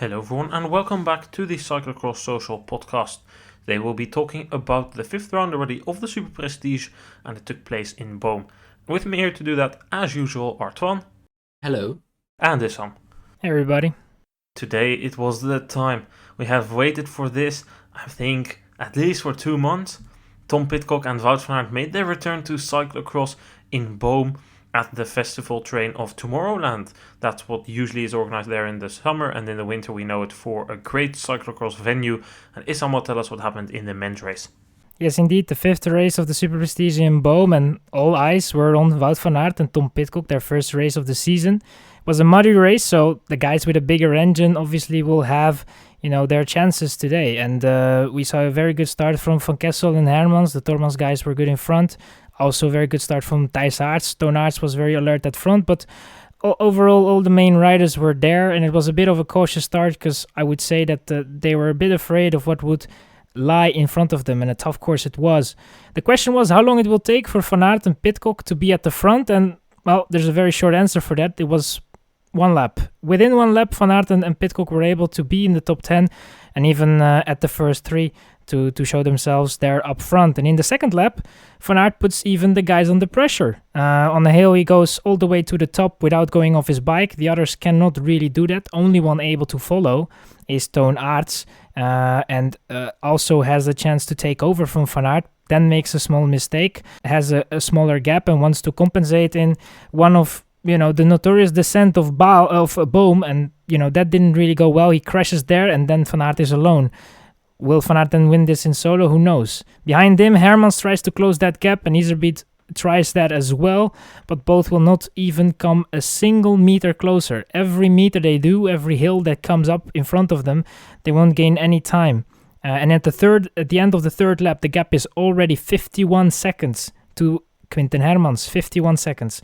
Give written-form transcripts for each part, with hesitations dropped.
Hello everyone and welcome back to the Cyclocross Social Podcast. Today we'll be talking about the fifth round already of the Superprestige and it took place in Boom. With me here to do that, as usual, are Twan. Hello. And Issam. Hey everybody. Today it was the time. We have waited for this, I think, at least for 2 months. Tom Pidcock and Wout van Aert made their return to Cyclocross in Boom at the festival train of Tomorrowland. That's what usually is organized there in the summer, and in the winter we know it for a great cyclocross venue. And Issam will tell us what happened in the men's race. Yes, indeed, the fifth race of the Superprestige in Boom, and all eyes were on Wout van Aert and Tom Pidcock, their first race of the season. It was a muddy race, so the guys with a bigger engine obviously will have, their chances today. And we saw a very good start from Van Kessel and Hermans. The Tormans guys were good in front. Also, a very good start from Thijs Aerts. Toon Aerts was very alert at front, but overall, all the main riders were there, and it was a bit of a cautious start because I would say that they were a bit afraid of what would lie in front of them, and a tough course it was. The question was how long it will take for Van Aert and Pidcock to be at the front, and, well, there's a very short answer for that. It was 1 lap. Within 1 lap, Van Aert and Pidcock were able to be in the top 10, and even at the first 3 to show themselves there up front. And in the second lap, Van Aert puts even the guys under pressure. On the hill, he goes all the way to the top without going off his bike. The others cannot really do that. Only one able to follow is Toon Aerts, and also has a chance to take over from Van Aert. Then makes a small mistake, has a smaller gap, and wants to compensate in one of the notorious descent of Boom, and that didn't really go well. He crashes there, and then Van Aert is alone. Will Van Aert then win this in solo? Who knows? Behind him, Hermans tries to close that gap, and Iserbyt tries that as well, but both will not even come a single meter closer. Every meter they do, every hill that comes up in front of them, they won't gain any time. And at the end of the third lap, the gap is already 51 seconds to Quinten Hermans, 51 seconds.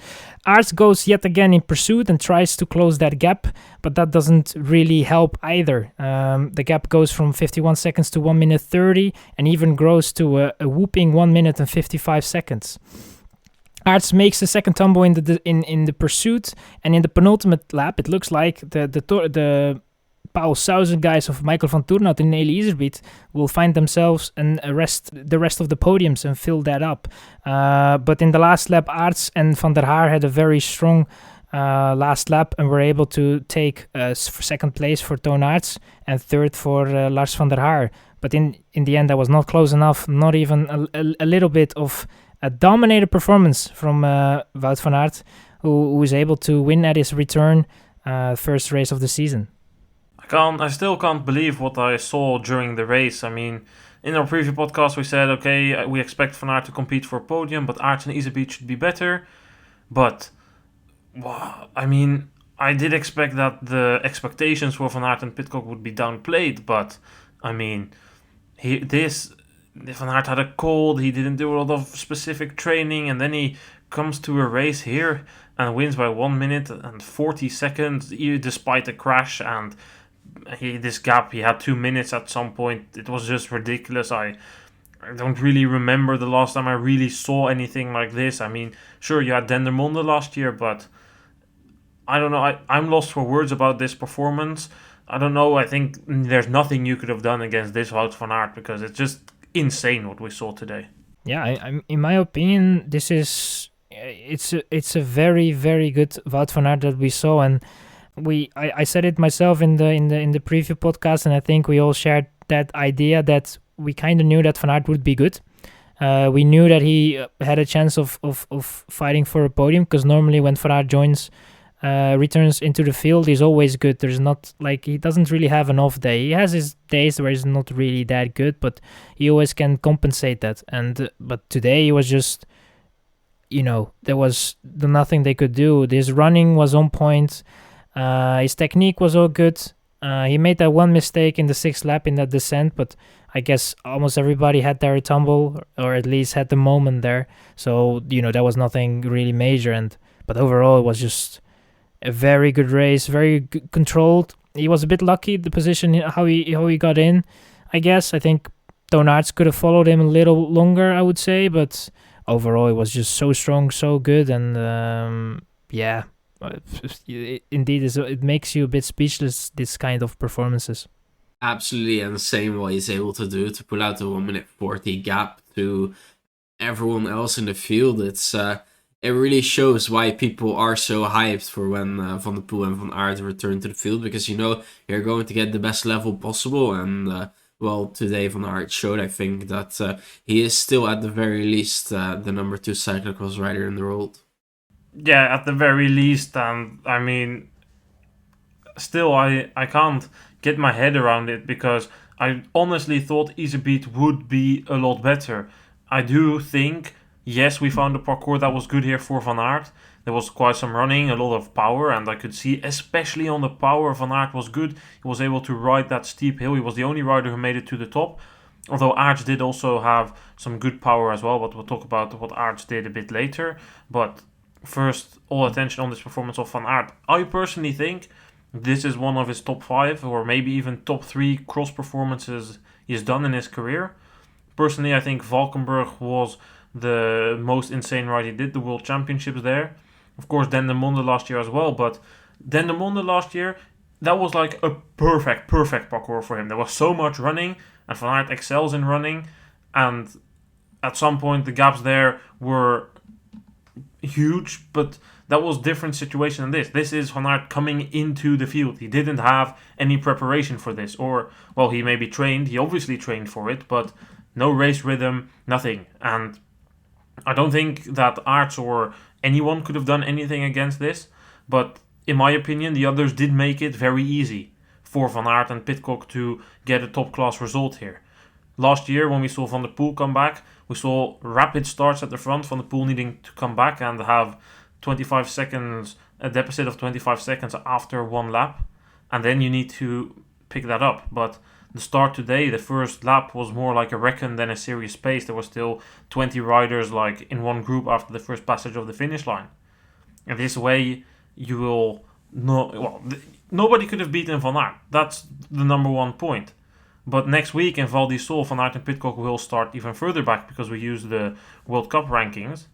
Aerts goes yet again in pursuit and tries to close that gap, but that doesn't really help either. The gap goes from 51 seconds to 1 minute 30 and even grows to a whooping 1 minute and 55 seconds. Aerts makes the second tumble in the pursuit, and in the penultimate lap, it looks like the Paul 1000 guys of Michael van Toornout and Eli Iserbyt will find themselves and the rest of the podiums and fill that up. But in the last lap, Aerts and Van der Haar had a very strong last lap and were able to take second place for Toon Aerts and third for Lars van der Haar. But in the end, that was not close enough, not even a little bit of a dominated performance from Wout van Aert, who was able to win at his return first race of the season. I still can't believe what I saw during the race. I mean, in our preview podcast we said, okay, we expect Van Aert to compete for a podium, but Aerts and Iserbyt should be better. But, wow, I mean, I did expect that the expectations for Van Aert and Pidcock would be downplayed, but, I mean, Van Aert had a cold, he didn't do a lot of specific training, and then he comes to a race here and wins by 1 minute and 40 seconds, despite a crash, and this gap, he had 2 minutes at some point. It was just ridiculous. I don't really remember the last time I really saw anything like this. I mean, sure, you had Dendermonde last year, but I don't know. I'm lost for words about this performance. I don't know. I think there's nothing you could have done against this Wout van Aert because it's just insane what we saw today. Yeah, I'm in my opinion, this is it's a very, very good Wout van Aert that we saw, and I said it myself in the preview podcast, and I think we all shared that idea that we kind of knew that Van Aert would be good. We knew that he had a chance of fighting for a podium, because normally when Van Aert returns into the field, he's always good. There's not, like, he doesn't really have an off day. He has his days where he's not really that good, but he always can compensate that. But today he was just, there was nothing they could do. His running was on point. His technique was all good. He made that one mistake in the 6th lap in that descent, but I guess almost everybody had their tumble, or at least had the moment there. So, that was nothing really major. But overall, it was just a very good race, very controlled. He was a bit lucky, the position, how he got in, I guess. I think Toon Aerts could have followed him a little longer, I would say, but overall, it was just so strong, so good, and Indeed, it makes you a bit speechless, this kind of performances. Absolutely, and the same what he's able to do to pull out the 1 minute 40 gap to everyone else in the field. It really shows why people are so hyped for when Van der Poel and Van Aert return to the field, because you're going to get the best level possible. And today Van Aert showed, I think, that he is still at the very least the number 2 cyclocross rider in the world. Yeah, at the very least, and I mean, still I can't get my head around it, because I honestly thought Iserbyt would be a lot better. I do think, yes, we found a parcours that was good here for Van Aert. There was quite some running, a lot of power, and I could see, especially on the power, Van Aert was good. He was able to ride that steep hill. He was the only rider who made it to the top. Although Aerts did also have some good power as well, but we'll talk about what Aerts did a bit later. But first, all attention on this performance of Van Aert. I personally think this is one of his top 5 or maybe even top 3 cross performances he's done in his career. Personally, I think Valkenburg was the most insane ride he did, the World Championships there. Of course, Dendermonde last year as well, but Dendermonde last year, that was like a perfect parcours for him. There was so much running, and Van Aert excels in running, and at some point the gaps there were huge, but that was a different situation than this. This is Van Aert coming into the field. He didn't have any preparation for this, or, well, he maybe trained, he obviously trained for it, but no race rhythm, nothing. And I don't think that Aerts or anyone could have done anything against this, but in my opinion, the others did make it very easy for Van Aert and Pidcock to get a top-class result here. Last year, when we saw Van der Poel come back, we saw rapid starts at the front, Van der Poel needing to come back and have 25 seconds, a deficit of 25 seconds after one lap, and then you need to pick that up. But the start today, the first lap, was more like a reckon than a serious pace. There were still 20 riders like in one group after the first passage of the finish line. And this way, you will nobody could have beaten Van Aert. That's the number one point. But next week in Val di Sole, Van Aert and Pidcock will start even further back because we use the World Cup rankings.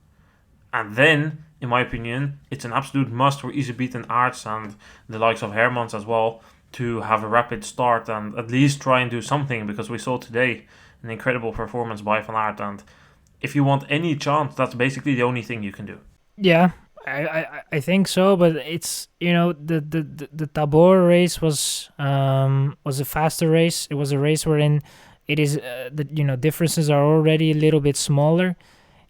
And then, in my opinion, it's an absolute must for Iserbyt and Aerts and the likes of Hermans as well to have a rapid start and at least try and do something, because we saw today an incredible performance by Van Aert, and if you want any chance, that's basically the only thing you can do. Yeah, I think so, but it's, the Tabor race was a faster race. It was a race wherein it is differences are already a little bit smaller.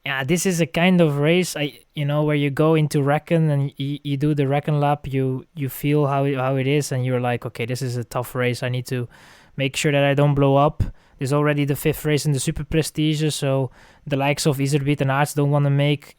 Yeah, this is a kind of race where you go into Reckon and you do the Reckon lap, you feel how it is, and you're like, okay, this is a tough race. I need to make sure that I don't blow up. There's already the 5th race in the Superprestige, so the likes of Iserbyt and Aerts don't want to make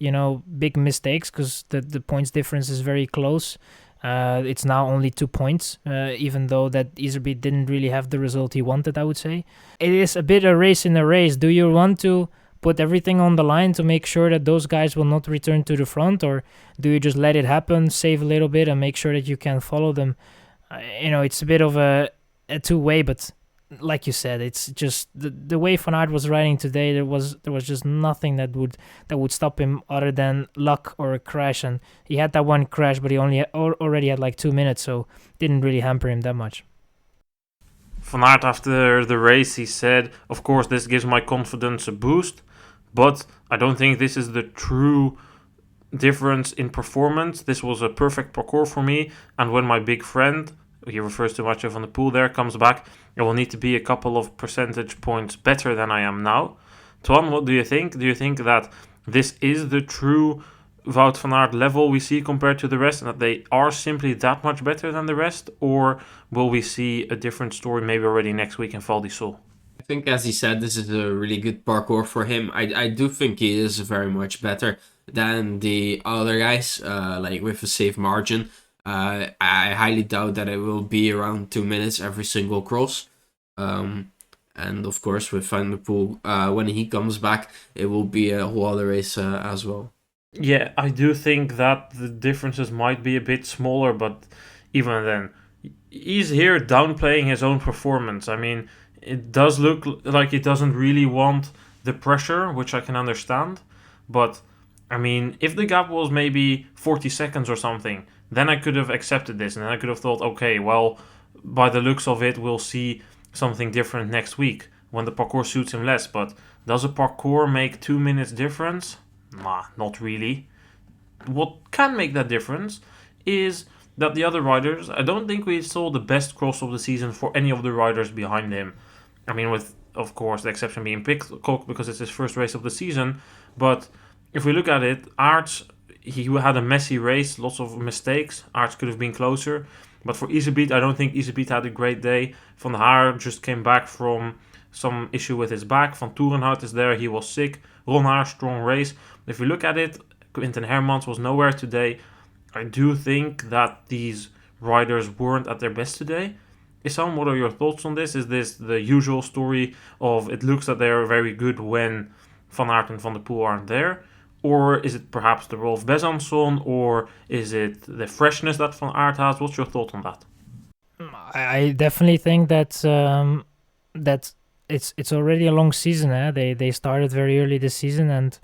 big mistakes because the points difference is very close. It's now only 2 points, even though that Iserbyt didn't really have the result he wanted, I would say. It is a bit a race in a race. Do you want to put everything on the line to make sure that those guys will not return to the front, or do you just let it happen, save a little bit, and make sure that you can follow them? It's a bit of a two-way, but like you said, it's just the way Van Aert was riding today. There was just nothing that would stop him other than luck or a crash, and he had that one crash, but he already had like 2 minutes, so didn't really hamper him that much. Van Aert, after the race, he said, of course, this gives my confidence a boost, but I don't think this is the true difference in performance. This was a perfect parcours for me, and when my big friend, he refers to Mathieu van der Poel there, comes back, I will need to be a couple of percentage points better than I am now. Twan, what do you think? Do you think that this is the true Wout van Aert level we see compared to the rest, and that they are simply that much better than the rest, or will we see a different story maybe already next week in Val di Sole? I think, as he said, this is a really good parcours for him. I do think he is very much better than the other guys, like with a safe margin. I highly doubt that it will be around 2 minutes every single cross. And of course, with Van der Poel, when he comes back, it will be a whole other race as well. Yeah, I do think that the differences might be a bit smaller, but even then, he's here downplaying his own performance. I mean, it does look like he doesn't really want the pressure, which I can understand. But, I mean, if the gap was maybe 40 seconds or something, then I could have accepted this, and then I could have thought, okay, well, by the looks of it, we'll see something different next week when the parcours suits him less. But does a parcours make 2 minutes difference? Nah, not really. What can make that difference is that the other riders, I don't think we saw the best cross of the season for any of the riders behind him. I mean, with, of course, the exception being Pidcock because it's his first race of the season. But if we look at it, Aerts, he had a messy race, lots of mistakes. Aerts could have been closer. But for Iserbyt, I don't think Iserbyt had a great day. Van Haar just came back from some issue with his back. Van Toerenhout is there, he was sick. Ronhaar, strong race. If we look at it, Quinten Hermans was nowhere today. I do think that these riders weren't at their best today. Issam, what are your thoughts on this? Is this the usual story of it looks that they're very good when Van Aert and Van der Poel aren't there? Or is it perhaps the Rolf Besançon? Or is it the freshness that Van Aert has? What's your thought on that? I definitely think that that it's already a long season. They started very early this season, and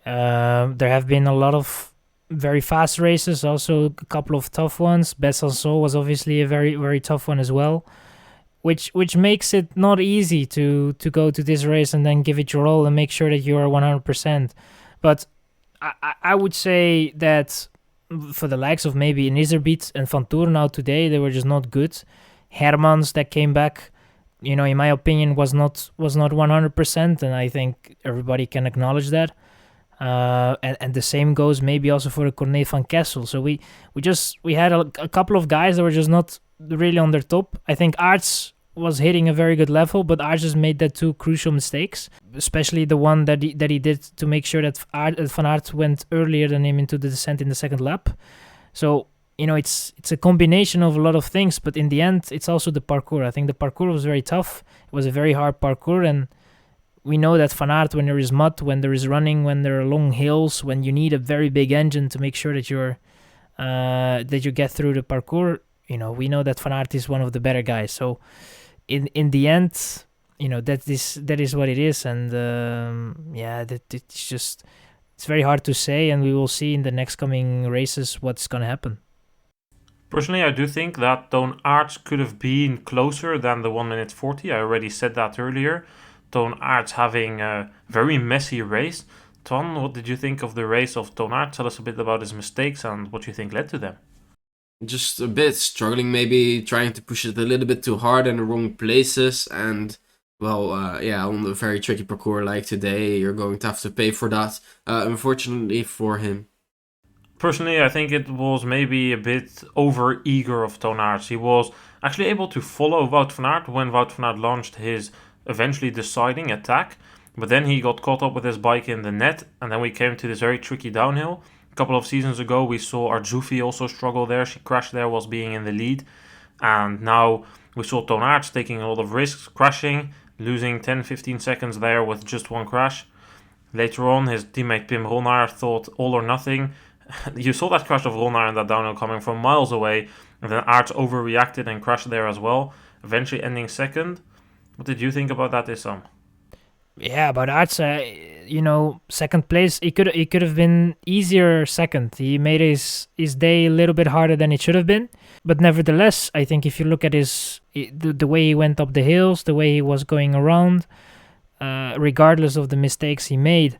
there have been a lot of very fast races, also a couple of tough ones. Besançon was obviously a very, very tough one as well, which makes it not easy to go to this race and then give it your all and make sure that you are 100%. But I would say that for the likes of maybe Iserbyt and Van Toerenhout today, they were just not good. Hermans that came back, in my opinion, was not 100%, and I think everybody can acknowledge that. And the same goes maybe also for Corné van Kessel. So we had a couple of guys that were just not really on their top. I think Aerts was hitting a very good level, but Aerts just made that two crucial mistakes, especially the one that he did to make sure that Van Aert went earlier than him into the descent in the second lap. So it's a combination of a lot of things, but in the end it's also the parcours. I think the parcours was very tough. It was a very hard parcours, and we know that Van Aert, when there is mud, when there is running, when there are long hills, when you need a very big engine to make sure that you get through the parcours, we know that Van Aert is one of the better guys. So in the end, that is what it is, and it's very hard to say, and we will see in the next coming races what's gonna happen. Personally, I do think that Toon Aerts could have been closer than the 1 minute 40. I already said that earlier. Toon Aerts having a very messy race. Twan, what did you think of the race of Toon Aerts? Tell us a bit about his mistakes and what you think led to them. Just a bit struggling, maybe trying to push it a little bit too hard in the wrong places, and on a very tricky parcours like today, you're going to have to pay for that, unfortunately for him. Personally, I think it was maybe a bit over-eager of Toon Aerts. He was actually able to follow Wout van Aert when Wout van Aert launched his eventually deciding attack, but then he got caught up with his bike in the net, and then we came to this very tricky downhill. A couple of seasons ago, we saw Arzoufi also struggle there. She crashed there whilst being in the lead, and now we saw Toon Aerts taking a lot of risks, crashing, losing 10-15 seconds there with just one crash. Later on, his teammate Pim Ronhaar thought all or nothing. You saw that crash of Ronhaar in that downhill coming from miles away, and then Aerts overreacted and crashed there as well, eventually ending second. What did you think about that, Issam? Yeah, about Aerts, second place, it could have been easier second. He made his day a little bit harder than it should have been. But nevertheless, I think if you look at the way he went up the hills, the way he was going around, regardless of the mistakes he made,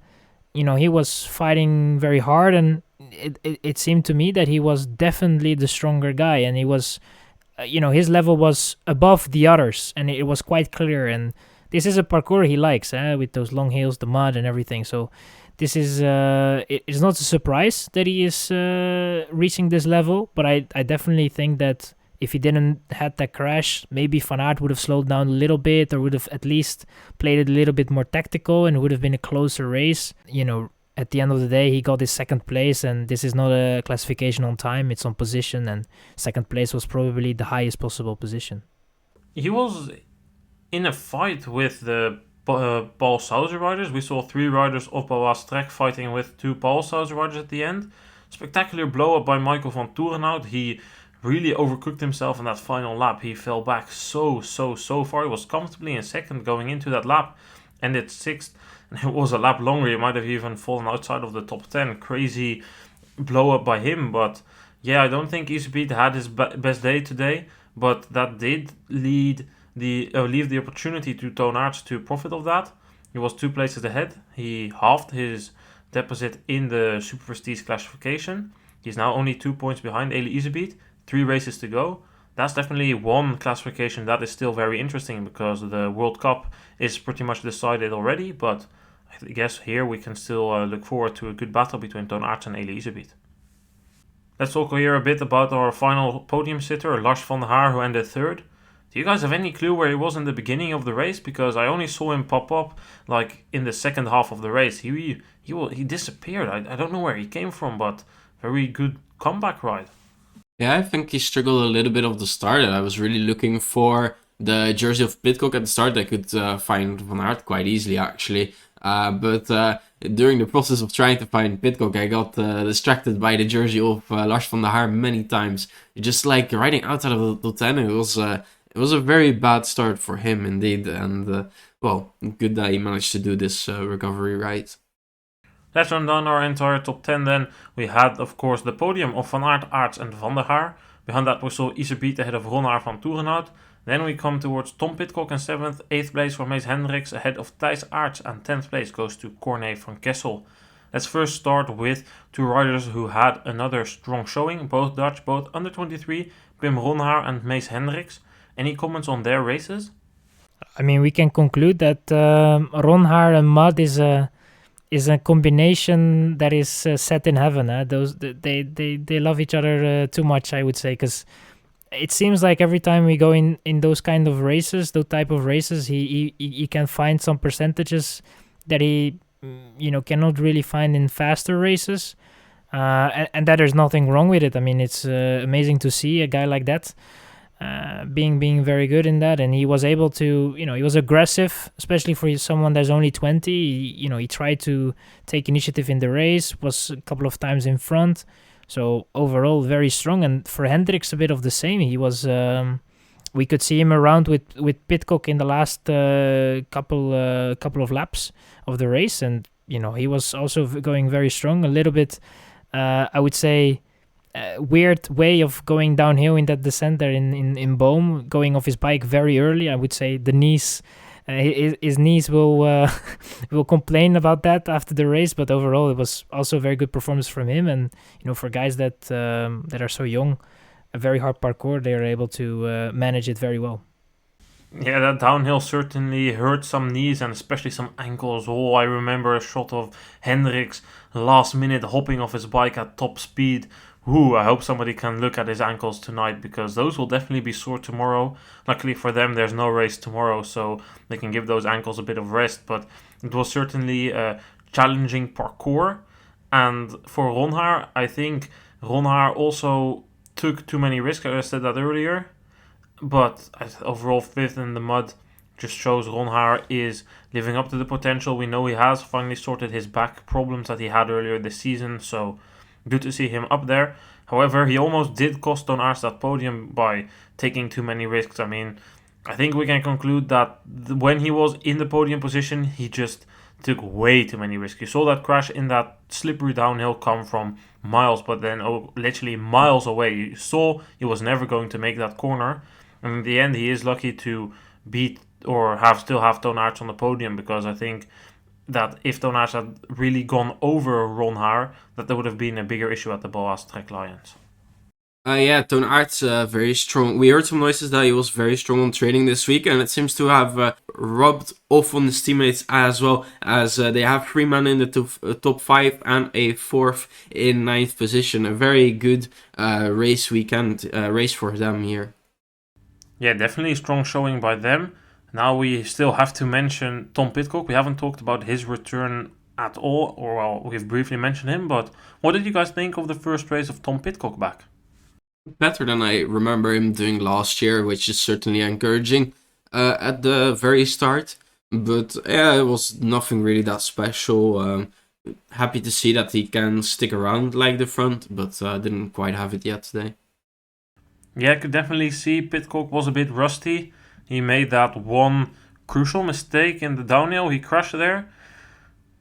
he was fighting very hard, and it seemed to me that he was definitely the stronger guy, and he was, his level was above the others, and it was quite clear. And this is a parcours he likes, with those long hills, the mud and everything. So this is it's not a surprise that he is reaching this level, but I definitely think that if he didn't had that crash, maybe Van Aert would have slowed down a little bit, or would have at least played it a little bit more tactical, and it would have been a closer race. At the end of the day, he got his second place, and this is not a classification on time, it's on position, and second place was probably the highest possible position. He was in a fight with the Paul Sauser riders. We saw 3 riders op Balois Trek fighting with 2 Paul Sauser riders at the end. Spectacular blow up by Michael van Toerenhout. He really overcooked himself in that final lap. He fell back so far. He was comfortably in second going into that lap, ended 6th. And it was a lap longer. He might have even fallen outside of the top 10. Crazy blow up by him, but Yeah, I don't think Iserbyt had his best day today, but that did leave the opportunity to Twan and Aerts to profit of that. He was 2 places ahead. He halved his deposit in the Superprestige classification. He's now only 2 points behind Iserbyt. 3 races to go. That's definitely one classification that is still very interesting because the World Cup is pretty much decided already. But I guess here we can still look forward to a good battle between Twan and Aerts and Iserbyt. Let's talk here a bit about our final podium sitter, Lars van der Haar, who ended 3rd. Do you guys have any clue where he was in the beginning of the race? Because I only saw him pop up like in the second half of the race. He disappeared. I don't know where he came from, but very good comeback ride. Yeah, I think he struggled a little bit at the start. I was really looking for the jersey of Pidcock at the start. I could find Van Aert quite easily, actually. But during the process of trying to find Pidcock, I got distracted by the jersey of Lars van der Haar many times. Just like riding outside of the top 10, it was a very bad start for him indeed. And good that he managed to do this recovery ride. Let's run down our entire top 10 then. We had, of course, the podium of Van Aert, Aerts and Van der Haar. Behind that we saw Iserbyt ahead of Ronhaar van Toerenhout. Then we come towards Tom Pidcock in 7th, 8th place for Mees Hendricks ahead of Thijs Aerts, and 10th place goes to Corné van Kessel. Let's first start with 2 riders who had another strong showing, both Dutch, both under 23, Pim Ronhaar and Mees Hendricks. Any comments on their races? I mean, we can conclude that Ronhaar and Mud is a combination that is set in heaven. They love each other too much, I would say, because it seems like every time we go in those kind of races, those type of races, he can find some percentages that he cannot really find in faster races, and that there's nothing wrong with it. I mean, it's amazing to see a guy like that being very good in that, and he was able to, he was aggressive, especially for someone that's only 20. He tried to take initiative in the race, was a couple of times in front. So overall, very strong. And for Hendricks, a bit of the same. He was, we could see him around with Pidcock in the last couple of laps of the race, and he was also going very strong. A little bit, I would say, weird way of going downhill in that descent there in Boom, going off his bike very early. I would say the knees. His knees will complain about that after the race, but overall it was also a very good performance from him. And for guys that are so young, a very hard parkour, they are able to manage it very well. Yeah, that downhill certainly hurt some knees and especially some ankles. I remember a shot of Hendricks last minute hopping off his bike at top speed. I hope somebody can look at his ankles tonight, because those will definitely be sore tomorrow. Luckily for them, there's no race tomorrow, so they can give those ankles a bit of rest. But it was certainly a challenging parkour. And for Ronhaar, I think Ronhaar also took too many risks. I said that earlier. But overall, 5th in the mud just shows Ronhaar is living up to the potential. We know he has finally sorted his back problems that he had earlier this season, so good to see him up there. However, he almost did cost Twan and Issam that podium by taking too many risks. I mean, I think we can conclude that when he was in the podium position, he just took way too many risks. You saw that crash in that slippery downhill come from miles, but then literally miles away. You saw he was never going to make that corner. And in the end, he is lucky to beat or still have Twan and Issam on the podium, because I think that if Twan and Issam had really gone over Ronhaar, that there would have been a bigger issue at the Boas Trek Lions. Twan and Issam very strong. We heard some noises that he was very strong on training this week, and it seems to have rubbed off on his teammates as well, as they have 3 men in the top 5 and a 4th in 9th position. A very good race weekend, race for them here. Yeah, definitely a strong showing by them. Now we still have to mention Tom Pidcock. We haven't talked about his return at all, or we've briefly mentioned him, but what did you guys think of the first race of Tom Pidcock back? Better than I remember him doing last year, which is certainly encouraging at the very start. But yeah, it was nothing really that special. Happy to see that he can stick around like the front, but didn't quite have it yet today. Yeah, I could definitely see Pidcock was a bit rusty. He made that one crucial mistake in the downhill. He crashed there.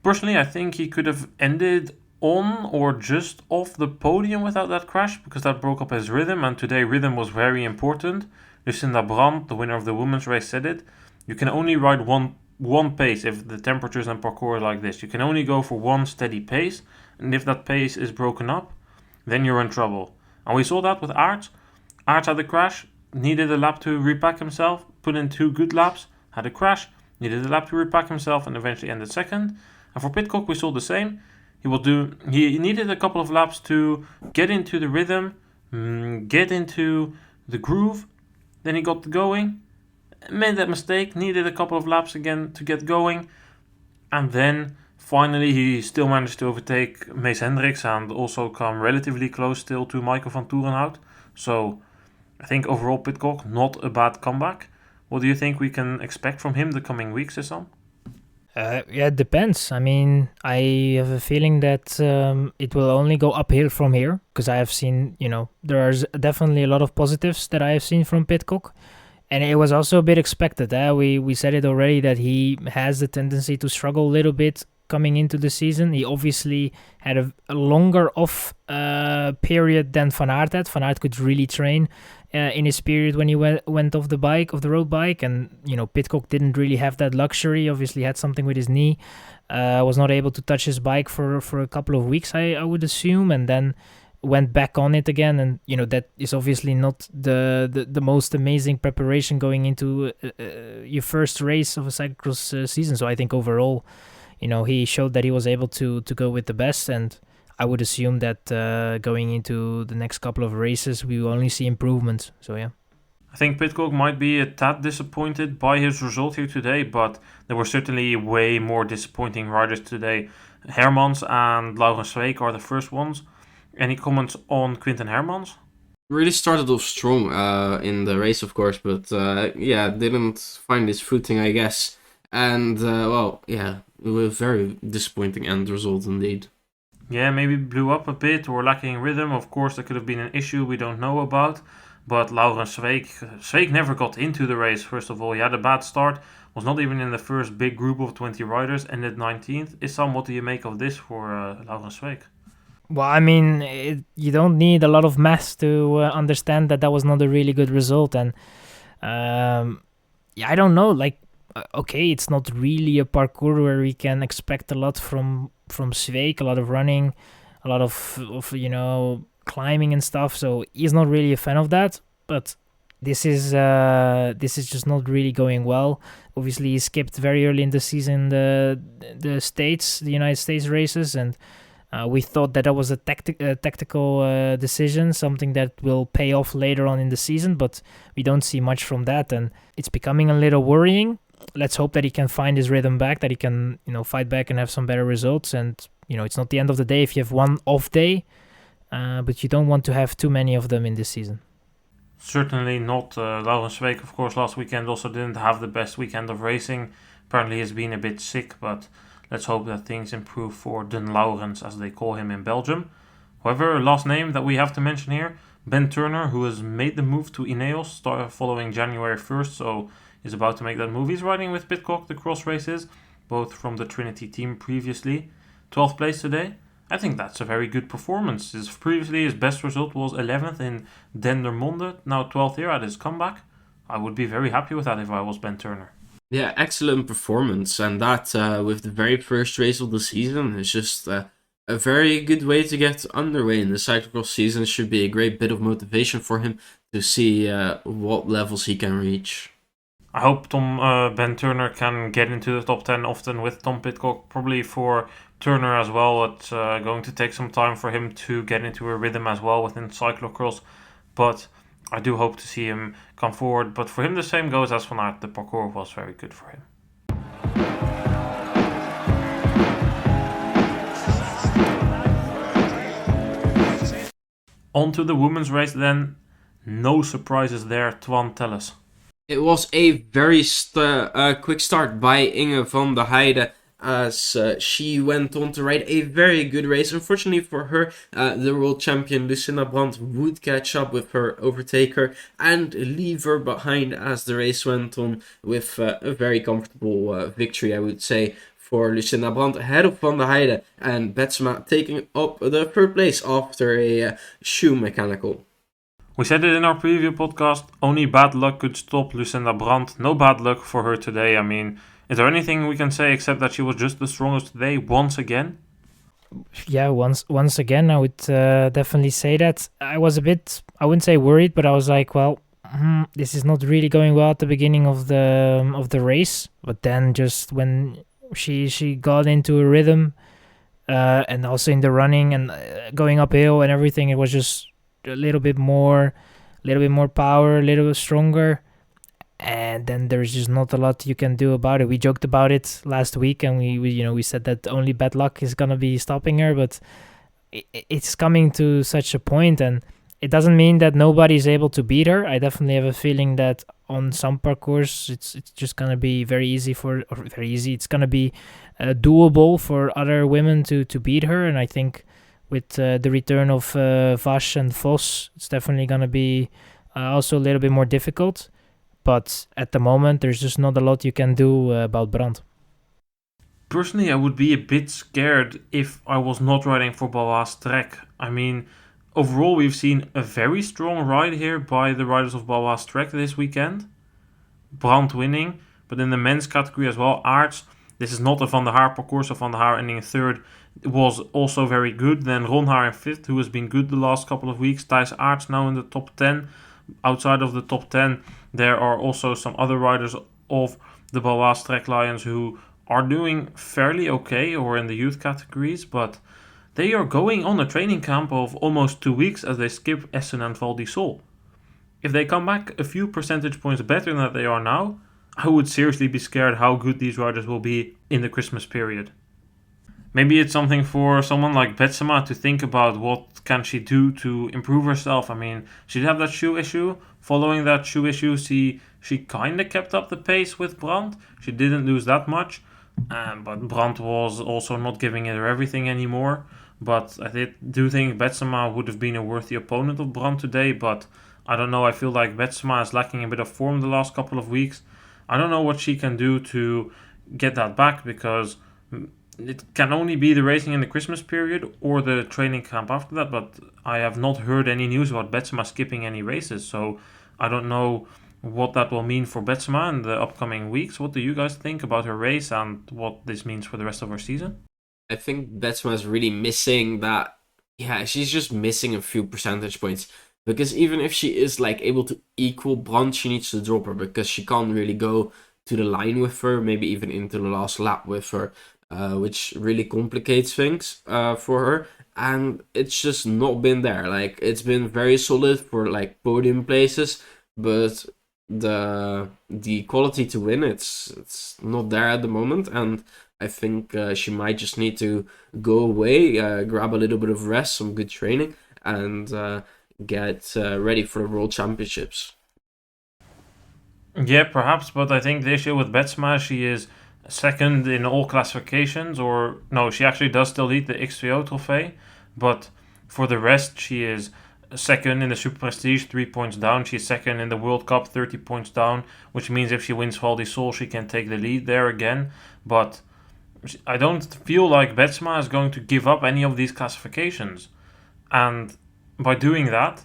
Personally, I think he could have ended on or just off the podium without that crash, because that broke up his rhythm, and today rhythm was very important. Lucinda Brandt, the winner of the women's race, said it. You can only ride one pace if the temperatures and parcours are like this. You can only go for one steady pace, and if that pace is broken up, then you're in trouble. And we saw that with Aerts. Aerts had a crash, needed a lap to repack himself, put in 2 good laps, had a crash, needed a lap to repack himself, and eventually ended second. And for Pidcock, we saw the same. He needed a couple of laps to get into the rhythm, get into the groove. Then he got going, made that mistake, needed a couple of laps again to get going, and then finally he still managed to overtake Mees Hendricks and also come relatively close still to Michael van Toerenhout. So I think overall Pidcock, not a bad comeback. What do you think we can expect from him the coming weeks, Issam? Yeah, it depends. I mean, I have a feeling that it will only go uphill from here, because I have seen, there are definitely a lot of positives that I have seen from Pidcock, and it was also a bit expected. We said it already that he has the tendency to struggle a little bit coming into the season. He obviously had a longer off period than Van Aert had. Van Aert could really train in his period when he went off the road bike, and Pidcock didn't really have that luxury. Obviously had something with his knee, was not able to touch his bike for a couple of weeks, I would assume, and then went back on it again. And that is obviously not the most amazing preparation going into your first race of a cyclocross season. So I think overall, he showed that he was able to go with the best, and I would assume that going into the next couple of races, we will only see improvements. So, yeah. I think Pidcock might be a tad disappointed by his result here today, but there were certainly way more disappointing riders today. Hermans and Laurens Sweeck are the first ones. Any comments on Quinten Hermans? Really started off strong in the race, of course, but didn't find his footing, I guess. And, it was a very disappointing end result indeed. Yeah, maybe blew up a bit or lacking rhythm. Of course, there could have been an issue we don't know about. But Laurens Sweeck never got into the race, first of all. He had a bad start, was not even in the first big group of 20 riders, ended 19th. Issam, what do you make of this for Laurens Sweeck? Well, I mean, you don't need a lot of maths to understand that was not a really good result. And I don't know, okay, it's not really a parkour where we can expect a lot from Sweeck, a lot of running, a lot of climbing and stuff. So he's not really a fan of that. But this is just not really going well. Obviously, he skipped very early in the season the United States races, and we thought that was a tactical decision, something that will pay off later on in the season. But we don't see much from that, and it's becoming a little worrying. Let's hope that he can find his rhythm back, that he can, fight back and have some better results. And, it's not the end of the day if you have one off day, but you don't want to have too many of them in this season. Certainly not. Laurens Sweeck, of course, last weekend also didn't have the best weekend of racing. Apparently he's been a bit sick, but let's hope that things improve for Den Laurens, as they call him in Belgium. However, last name that we have to mention here, Ben Turner, who has made the move to Ineos following January 1st, so is about to make that move. He's riding with Pidcock the cross races, both from the Trinity team previously. 12th place today. I think that's a very good performance. His best result was 11th in Dendermonde, now 12th here at his comeback. I would be very happy with that if I was Ben Turner. Yeah, excellent performance, and that with the very first race of the season is just a very good way to get underway in the cyclocross season. It should be a great bit of motivation for him to see what levels he can reach. I hope Ben Turner can get into the top 10 often with Tom Pidcock. Probably for Turner as well, it's going to take some time for him to get into a rhythm as well within cyclocross. But I do hope to see him come forward. But for him, the same goes as Van Aert. The parcours was very good for him. On to the women's race then. No surprises there. Twan, tell us. It was a very quick start by Inge van der Heijden, as she went on to ride a very good race. Unfortunately for her, the world champion Lucinda Brandt would catch up with her, overtake her, and leave her behind as the race went on, with a very comfortable victory, I would say, for Lucinda Brandt ahead of Van der Heijden, and Betsema taking up the third place after a shoe mechanical. We said it in our preview podcast, only bad luck could stop Lucinda Brandt. No bad luck for her today. I mean, is there anything we can say except that she was just the strongest today once again? Yeah, once again, I would definitely say that. I was a bit, I wouldn't say worried, but I was like, well, this is not really going well at the beginning of the race. But then just when she got into a rhythm, and also in the running and going uphill and everything, it was just a little bit more power, a little bit stronger. And then there's just not a lot you can do about it. We joked about it last week, and we said that only bad luck is gonna be stopping her, but it's coming to such a point, and it doesn't mean that nobody's able to beat her. I definitely have a feeling that on some parcours it's just gonna be very easy. It's gonna be doable for other women to beat her, and I think with the return of Vash and Vos, it's definitely gonna be also a little bit more difficult. But at the moment, there's just not a lot you can do about Brandt. Personally, I would be a bit scared if I was not riding for Baloise Trek. I mean, overall, we've seen a very strong ride here by the riders of Baloise Trek this weekend. Brandt winning, but in the men's category as well, Aerts. This is not a Van der Haar parcours, so Van der Haar ending in third was also very good. Then Ronhaar in fifth, who has been good the last couple of weeks. Thijs Aerts now in the top 10. Outside of the top 10, there are also some other riders of the Baloise Trek Lions who are doing fairly okay, or in the youth categories, but they are going on a training camp of almost 2 weeks as they skip Essen and Val di Sol. If they come back a few percentage points better than they are now, I would seriously be scared how good these riders will be in the Christmas period. Maybe it's something for someone like Betsema to think about. What can she do to improve herself? I mean, she did have that shoe issue. Following that shoe issue, she kind of kept up the pace with Brandt. She didn't lose that much, but Brandt was also not giving her everything anymore. But I do think Betsema would have been a worthy opponent of Brandt today, but I don't know. I feel like Betsema is lacking a bit of form the last couple of weeks. I don't know what she can do to get that back, because it can only be the racing in the Christmas period or the training camp after that, but I have not heard any news about Betsema skipping any races, so I don't know what that will mean for Betsema in the upcoming weeks. What do you guys think about her race and what this means for the rest of her season? I think Betsema is really missing that. Yeah, she's just missing a few percentage points, because even if she is like able to equal Brandt, she needs to drop her, because she can't really go to the line with her, maybe even into the last lap with her. Which really complicates things for her, and it's just not been there. Like, it's been very solid for like podium places, but the quality to win, it's not there at the moment, and I think she might just need to go away, grab a little bit of rest, some good training, and get ready for the World Championships. Yeah, perhaps, but I think the issue with Betsema, she is second in all classifications, or no, she actually does still lead the XVO trophy, but for the rest, she is second in the Superprestige, 3 points down. She's second in the World Cup, 30 points down, which means if she wins Val di Sol, she can take the lead there again. But I don't feel like Betsema is going to give up any of these classifications, and by doing that,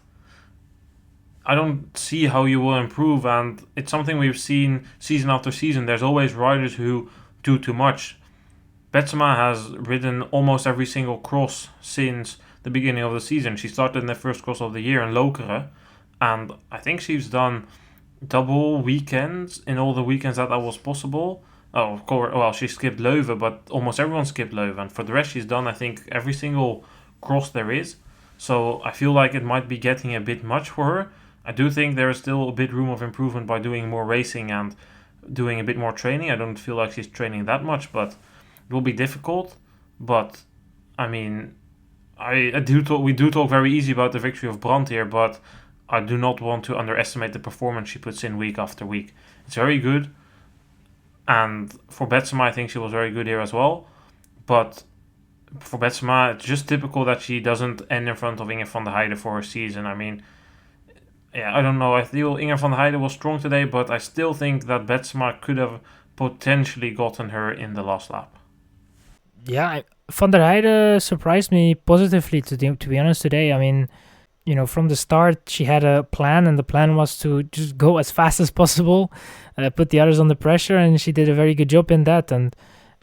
I don't see how you will improve, and it's something we've seen season after season. There's always riders who do too much. Betsema has ridden almost every single cross since the beginning of the season. She started in the first cross of the year in Lokeren, and I think she's done double weekends in all the weekends that was possible. Oh, of course, well, she skipped Leuven, but almost everyone skipped Leuven. And for the rest, she's done, I think, every single cross there is. So I feel like it might be getting a bit much for her. I do think there is still a bit room of improvement by doing more racing and doing a bit more training. I don't feel like she's training that much, but it will be difficult. But I mean, we do talk very easy about the victory of Brandt here, but I do not want to underestimate the performance she puts in week after week. It's very good, and for Betsema, I think she was very good here as well. But for Betsema, it's just typical that she doesn't end in front of Inge van der Heijden for her season. I mean, yeah, I don't know. I feel Inge van der Heijden was strong today, but I still think that Betsema could have potentially gotten her in the last lap. Van der Heijden surprised me positively, to be honest, today. I mean, from the start, she had a plan, and the plan was to just go as fast as possible, put the others under pressure, and she did a very good job in that. And,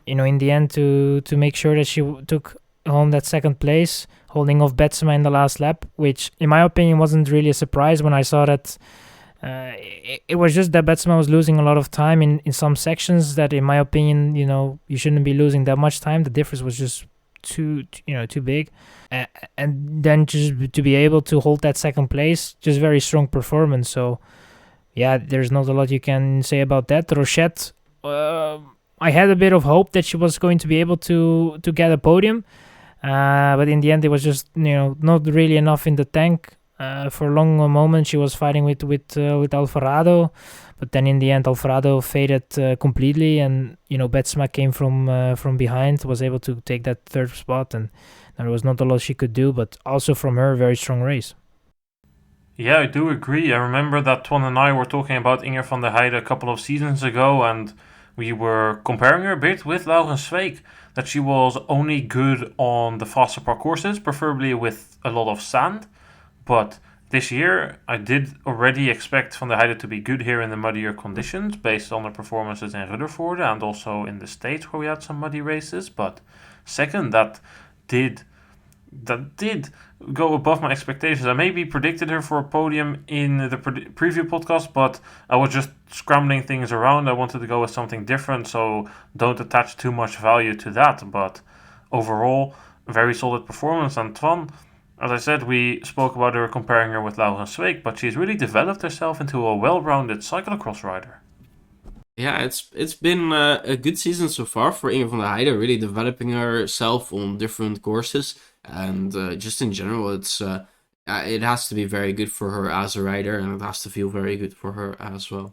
in the end, to make sure that she took home that second place, holding off Betsema in the last lap, which, in my opinion, wasn't really a surprise when I saw that. It was just that Betsema was losing a lot of time in some sections that, in my opinion, you shouldn't be losing that much time. The difference was just too big. And then just to be able to hold that second place, just very strong performance. So, yeah, there's not a lot you can say about that. Rochette, I had a bit of hope that she was going to be able to get a podium. But in the end, it was just, not really enough in the tank. For a long moment, she was fighting with Alvarado, but then in the end, Alvarado faded completely, and Betsema came from behind, was able to take that third spot, and there was not a lot she could do. But also from her, very strong race. Yeah, I do agree. I remember that Twan and I were talking about Inger van der Heijden a couple of seasons ago, and we were comparing her a bit with Laurens Sveek, that she was only good on the faster parcourses, preferably with a lot of sand. But this year, I did already expect Van der Heijden to be good here in the muddier conditions, based on the performances in Ruddervoorde and also in the States where we had some muddy races. But second, that did go above my expectations. I maybe predicted her for a podium in the preview podcast, but I was just scrambling things around. I wanted to go with something different, so don't attach too much value to that. But overall, very solid performance. And Twan, as I said, we spoke about her, comparing her with Laurens Sveek, but she's really developed herself into a well-rounded cyclocross rider. Yeah, it's been a good season so far for Inger van der Heijden, really developing herself on different courses, and just in general, it has to be very good for her as a rider, and it has to feel very good for her as well.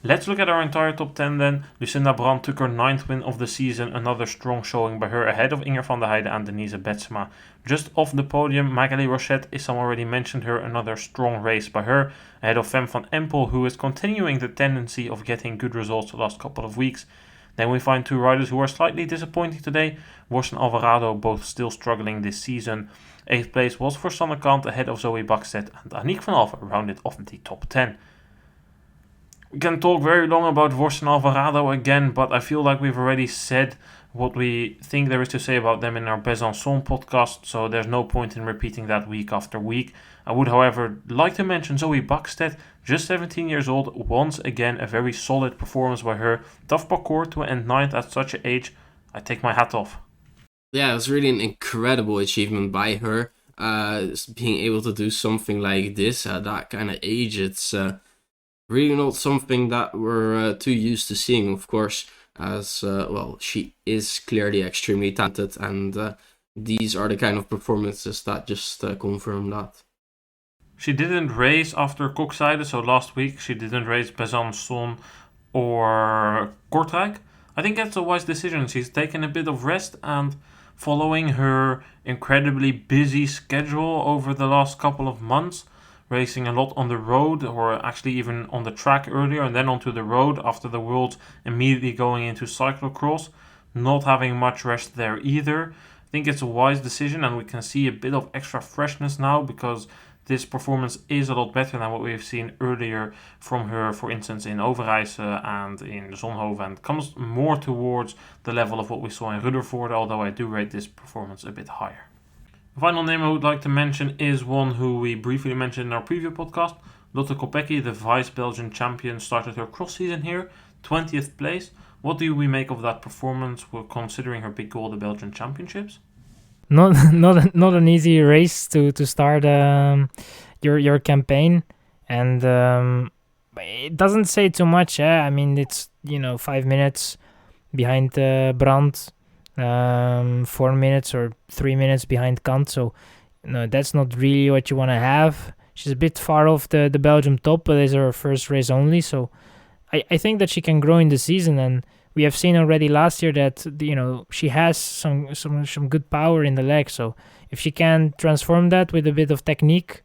Let's look at our entire top 10 then. Lucinda Brand took her 9th win of the season, another strong showing by her, ahead of Inger van der Heijden and Denise Betsema. Just off the podium, Magali Rochette, Issam already mentioned her, another strong race by her, ahead of Fem van Empel, who is continuing the tendency of getting good results the last couple of weeks. Then we find two riders who are slightly disappointing today, Worst and Alvarado, both still struggling this season. 8th place was for Sanne Kant, ahead of Zoe Backstedt, and Aniek van Alphen rounded off the top 10. We can talk very long about Worst and Alvarado again, but I feel like we've already said what we think there is to say about them in our Besançon podcast, so there's no point in repeating that week after week. I would, however, like to mention Zoe Backstedt, just 17 years old, once again a very solid performance by her. Tough parcours to end 9th at such an age. I take my hat off. Yeah, it was really an incredible achievement by her. Being able to do something like this at that kind of age, it's really not something that we're too used to seeing, of course, as, she is clearly extremely talented, and these are the kind of performances that just confirm that. She didn't race after Kokzijde, so last week she didn't race Besançon or Kortrijk. I think that's a wise decision. She's taken a bit of rest, and following her incredibly busy schedule over the last couple of months, racing a lot on the road, or actually even on the track earlier and then onto the road after the Worlds, immediately going into cyclocross, not having much rest there either. I think it's a wise decision, and we can see a bit of extra freshness now, because this performance is a lot better than what we've seen earlier from her, for instance, in Overijse and in Zonhoven, and comes more towards the level of what we saw in Ruddervoorde, although I do rate this performance a bit higher. The final name I would like to mention is one who we briefly mentioned in our preview podcast. Lotte Kopecky, the vice Belgian champion, started her cross season here, 20th place. What do we make of that performance, considering her big goal, the Belgian Championships? Not an easy race to start your campaign, and it doesn't say too much. I mean, it's 5 minutes behind Brandt. 4 minutes or 3 minutes behind Kant, so that's not really what you want to have. She's a bit far off the Belgium top, but it's her first race only, so I think that she can grow in the season, and we have seen already last year that she has some good power in the leg, so if she can transform that with a bit of technique,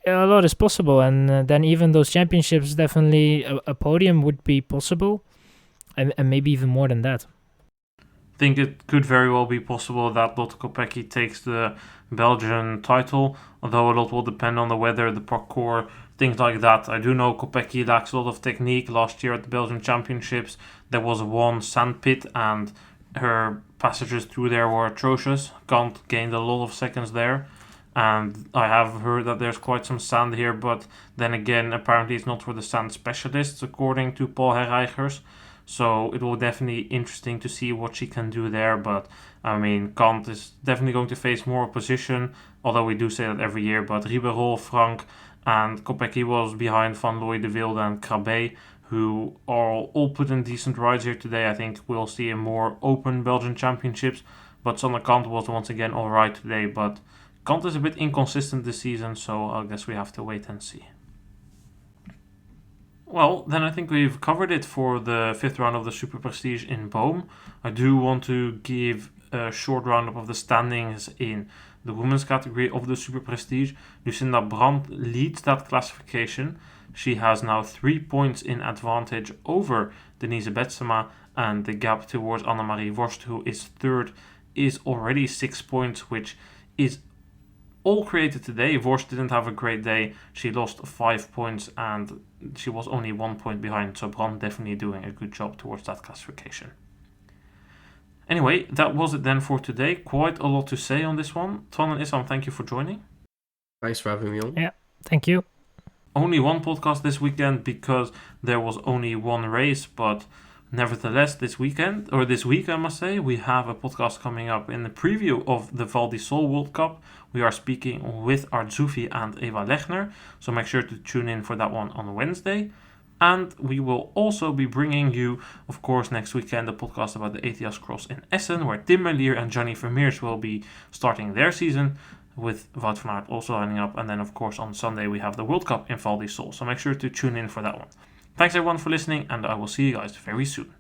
a lot is possible, and then even those championships, definitely a podium would be possible, and maybe even more than that. think it could very well be possible that Lotte Kopecky takes the Belgian title, although a lot will depend on the weather, the parkour, things like that. I do know Kopecky lacks a lot of technique. Last year at the Belgian Championships, there was one sand pit and her passages through there were atrocious. Kant gained a lot of seconds there. And I have heard that there's quite some sand here, but then again, apparently it's not for the sand specialists, according to Paul Herreigers. So it will definitely be interesting to see what she can do there. But I mean, Kant is definitely going to face more opposition, although we do say that every year. But Ribeiro, Frank, and Kopecky was behind Van Looy, De Wilde, and Krabbe, who are all put in decent rides here today. I think we'll see a more open Belgian Championships. But Sander Kant was once again alright today. But Kant is a bit inconsistent this season, so I guess we have to wait and see. Well, then I think we've covered it for the 5th round of the Superprestige in Boom. I do want to give a short roundup of the standings in the women's category of the Superprestige. Lucinda Brandt leads that classification. She has now 3 points in advantage over Denise Betsema, and the gap towards Annemarie Worst, who is third, is already 6 points, which is all created today. Worst didn't have a great day. She lost 5 points and she was only 1 point behind. So Brandt definitely doing a good job towards that classification. Anyway, that was it then for today. Quite a lot to say on this one. Twan and Issam, thank you for joining. Thanks for having me on. Yeah, thank you. Only one podcast this weekend because there was only one race, but nevertheless, this week I must say, we have a podcast coming up in the preview of the Val di Sol World Cup. We are speaking with Aert and Eva Lechner, so make sure to tune in for that one on Wednesday. And we will also be bringing you, of course, next weekend a podcast about the ATS Cross in Essen, where Tim Merlier and Gianni Vermeers will be starting their season, with Wout van Aert also lining up. And then, of course, on Sunday we have the World Cup in Val di Sol, so make sure to tune in for that one. Thanks everyone for listening, and I will see you guys very soon.